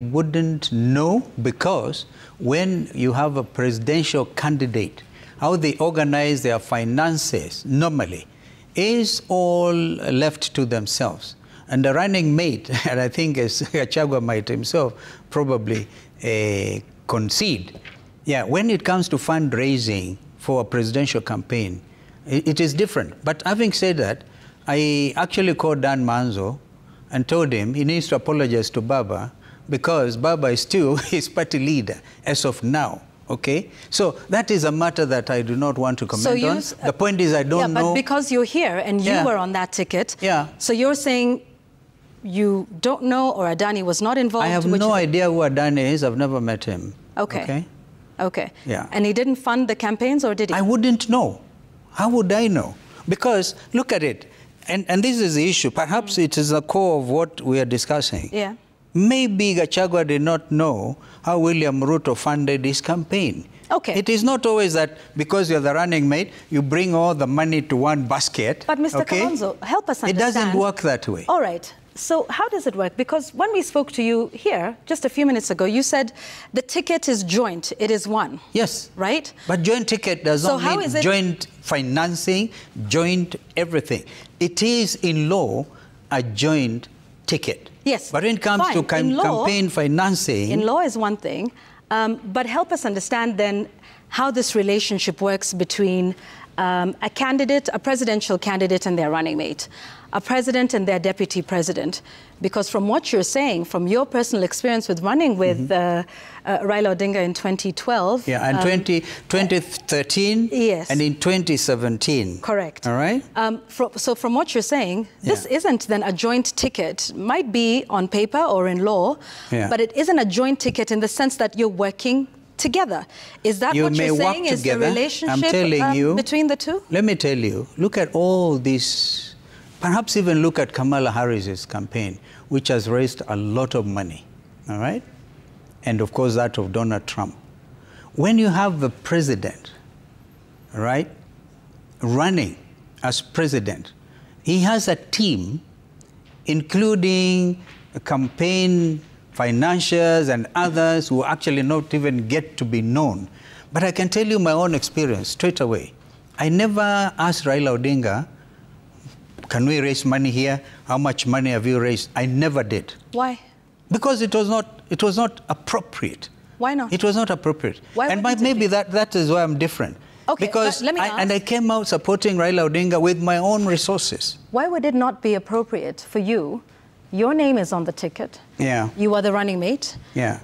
wouldn't know, because when you have a presidential candidate, how they organize their finances normally is all left to themselves. And the running mate, and I think as Gachagua might himself probably concede, yeah, when it comes to fundraising for a presidential campaign, it is different. But having said that, I actually called Dan Manzo and told him he needs to apologize to Baba, because Baba is still his party leader as of now. Okay, so that is a matter that I do not want to comment on. The point is, I don't know. But because you're here and you were on that ticket, so you're saying you don't know, or Adani was not involved? I have no idea who Adani is. I've never met him. Okay. Okay. Yeah. And he didn't fund the campaigns, or did he? I wouldn't know. How would I know? Because look at it, and this is the issue. Perhaps it is the core of what we are discussing. Yeah. Maybe Gachagua did not know how William Ruto funded his campaign. Okay. It is not always that because you're the running mate, you bring all the money to one basket. But Mr. Kalonzo, help us understand. It doesn't work that way. All right. So how does it work? Because when we spoke to you here just a few minutes ago, you said the ticket is joint. It is one. Yes. Right? But joint ticket does not mean joint financing, joint everything. It is in law a joint ticket. Yes. But when it comes to campaign financing... In law is one thing. But help us understand then how this relationship works between a candidate, a presidential candidate and their running mate, a president and their deputy president. Because from what you're saying, from your personal experience with running with Raila Odinga in 2012... Yeah, and 2013 yes. and in 2017. Correct. All right? So from what you're saying, this isn't then a joint ticket. Might be on paper or in law, but it isn't a joint ticket in the sense that you're working together. Is that what you're saying? Is the relationship between the two? Let me tell you, look at all this. Perhaps even look at Kamala Harris's campaign, which has raised a lot of money, all right? And of course that of Donald Trump. When you have the president, right, running as president, he has a team, including campaign financiers and others who actually not even get to be known. But I can tell you my own experience straight away. I never asked Raila Odinga, can we raise money here? How much money have you raised? I never did. Why? Because it was not appropriate. Why not? It was not appropriate. Why and maybe that is why I'm different. Okay, because let me ask. I came out supporting Raila Odinga with my own resources. Why would it not be appropriate for you? Your name is on the ticket. Yeah. You are the running mate. Yeah.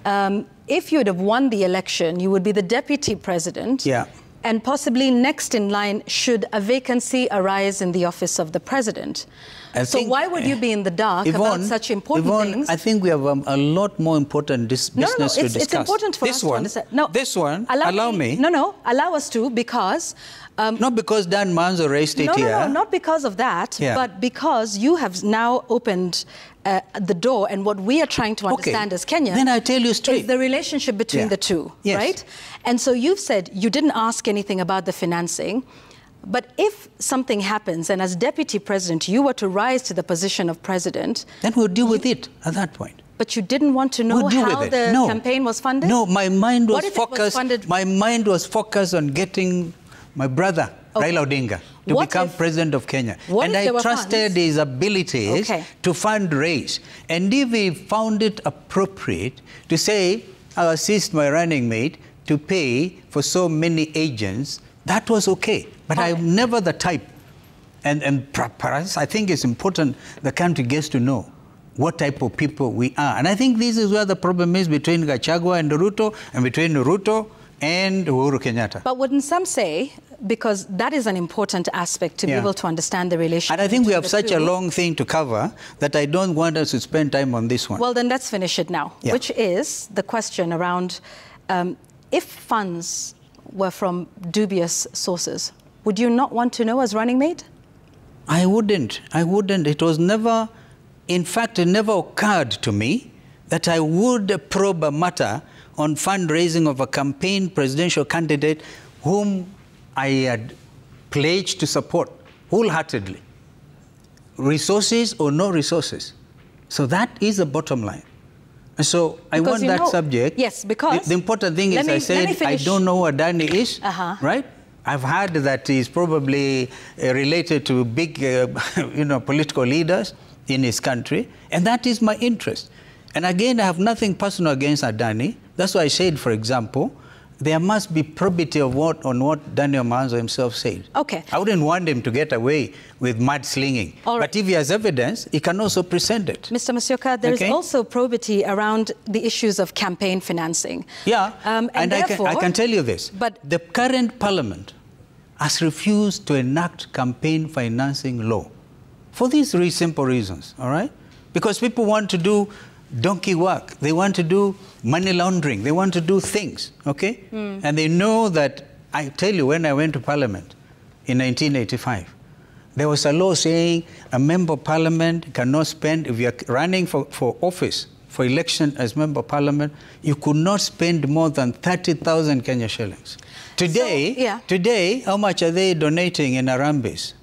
If you would have won the election, you would be the deputy president. Yeah. And possibly next in line should a vacancy arise in the office of the president. So why would you be in the dark about such important things? I think we have a lot more important business to discuss. It's important for us to understand. No, this one, allow me. No, allow us to, because... not because Dan Manzo raised it here. No, not because of that, but because you have now opened the door, and what we are trying to understand as Kenya... Then I tell you straight. ...is the relationship between the two, right? And so you've said you didn't ask anything about the financing, but if something happens, and as deputy president, you were to rise to the position of president... Then we'll deal with it at that point. But you didn't want to know how the campaign was funded? No, my mind was focused... My mind was focused on getting my brother, Raila Odinga, to become president of Kenya. And I trusted his abilities to fundraise. And if he found it appropriate to say, I'll assist my running mate to pay for so many agents, that was okay. But I'm never the type. And perhaps I think it's important the country gets to know what type of people we are. And I think this is where the problem is between Gachagua and Ruto, and between Ruto and Uhuru Kenyatta. But wouldn't some say, because that is an important aspect to be able to understand the relationship. And I think we have such a long thing to cover that I don't want us to spend time on this one. Well, then let's finish it now, which is the question around if funds were from dubious sources, would you not want to know as running mate? I wouldn't. It was never, in fact, it never occurred to me that I would probe a matter on fundraising of a campaign presidential candidate whom I had pledged to support wholeheartedly, resources or no resources. So that is the bottom line. So I want that subject. Yes, because... The important thing is I said I don't know what Danny is, right? I've heard that he's probably related to big, political leaders in his country, and that is my interest. And again, I have nothing personal against Adani. That's why I said, for example, there must be probity of what Daniel Manzo himself said. Okay. I wouldn't want him to get away with mudslinging. Right. But if he has evidence, he can also present it. Mr. Musyoka, there is also probity around the issues of campaign financing. Yeah, and therefore, I can tell you this. But the current parliament has refused to enact campaign financing law for these three simple reasons, all right? Because people want to do donkey work. They want to do money laundering. They want to do things, okay? And they know that, I tell you, when I went to Parliament in 1985, there was a law saying a member of Parliament cannot spend, if you're running for office, for election as member of Parliament, you could not spend more than 30,000 Kenya shillings. Today, how much are they donating in Harambes?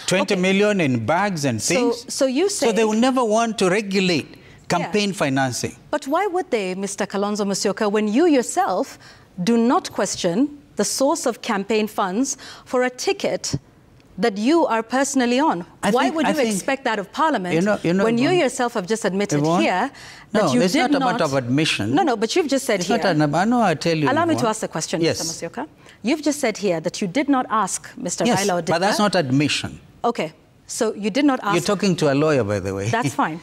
20 million in bags and things? So you say... So they will never want to regulate campaign financing. But why would they, Mr. Kalonzo Musyoka, when you yourself do not question the source of campaign funds for a ticket that you are personally on? Why would you expect that of Parliament when you yourself have just admitted here that you did not... No, it's not a matter of admission. No, but you've just said here... I tell you... Allow me to ask the question, Mr. Musyoka. You've just said here that you did not ask Mr. Raila Odinga... but that's not admission. Okay. So you did not ask... You're talking to a lawyer, by the way. That's fine.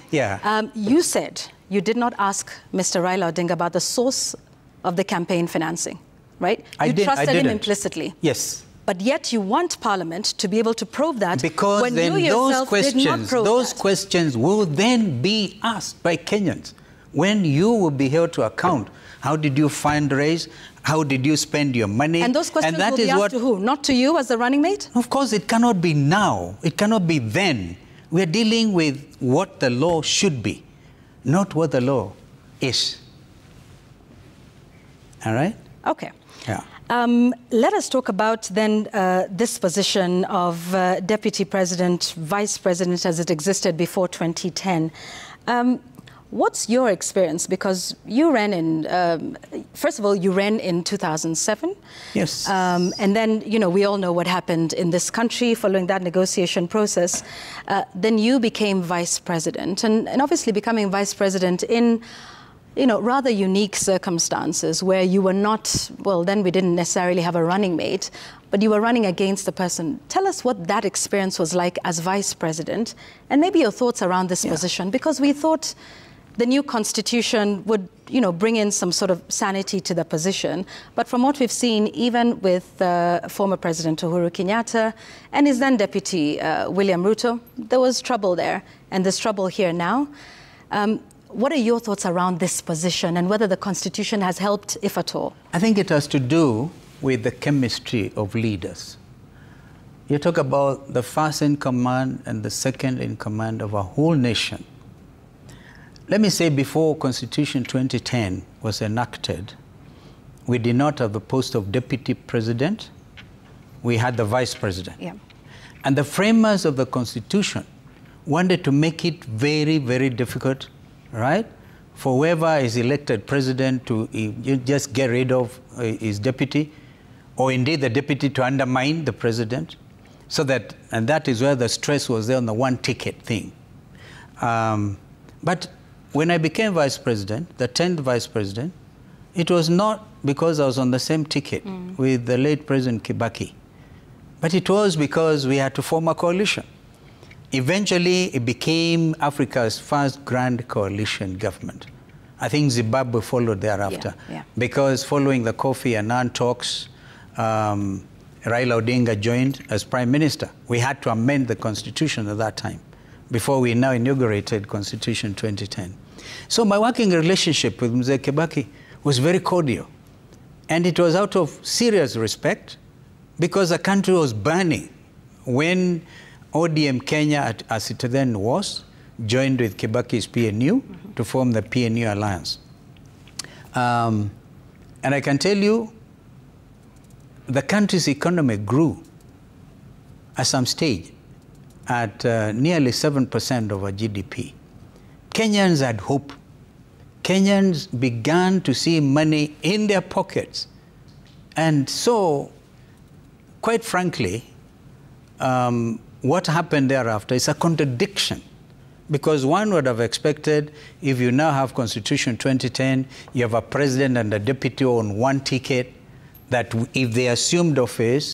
You said you did not ask Mr. Raila Odinga about the source of the campaign financing, right? You trusted him implicitly. Yes. But yet you want Parliament to be able to probe that because when then you yourself did not probe those questions will then be asked by Kenyans when you will be held to account. How did you fundraise? How did you spend your money? And those questions will be asked to who? Not to you as the running mate? Of course, it cannot be now. It cannot be then. We are dealing with what the law should be, not what the law is. All right? Okay. Yeah. Let us talk about then this position of Deputy President, Vice President as it existed before 2010. What's your experience? Because you ran in, first of all, you ran in 2007. Yes. And then, we all know what happened in this country following that negotiation process. Then you became vice president. And obviously becoming vice president in, rather unique circumstances where you were not, well, then we didn't necessarily have a running mate, but you were running against the person. Tell us what that experience was like as vice president and maybe your thoughts around this position, because we thought the new constitution would, bring in some sort of sanity to the position. But from what we've seen, even with former President Uhuru Kenyatta and his then deputy, William Ruto, there was trouble there, and there's trouble here now. What are your thoughts around this position and whether the constitution has helped, if at all? I think it has to do with the chemistry of leaders. You talk about the first in command and the second in command of a whole nation. Let me say, before Constitution 2010 was enacted, we did not have the post of deputy president. We had the vice president. Yeah. And the framers of the Constitution wanted to make it very, very difficult, right, for whoever is elected president to just get rid of his deputy, or indeed the deputy to undermine the president. So that, and that is where the stress was there on the one ticket thing. But when I became vice president, the 10th vice president, it was not because I was on the same ticket with the late President Kibaki, but it was because we had to form a coalition. Eventually, it became Africa's first grand coalition government. I think Zimbabwe followed thereafter, because following the Kofi Annan talks, Raila Odinga joined as prime minister. We had to amend the constitution at that time, before we now inaugurated Constitution 2010. So my working relationship with Mzee Kibaki was very cordial. And it was out of serious respect, because the country was burning when ODM Kenya, as it then was, joined with Kibaki's PNU to form the PNU alliance. And I can tell you, the country's economy grew at some stage at nearly 7% of our GDP. Kenyans had hope. Kenyans began to see money in their pockets. And so, quite frankly, what happened thereafter is a contradiction. Because one would have expected, if you now have Constitution 2010, you have a president and a deputy on one ticket, that if they assumed office,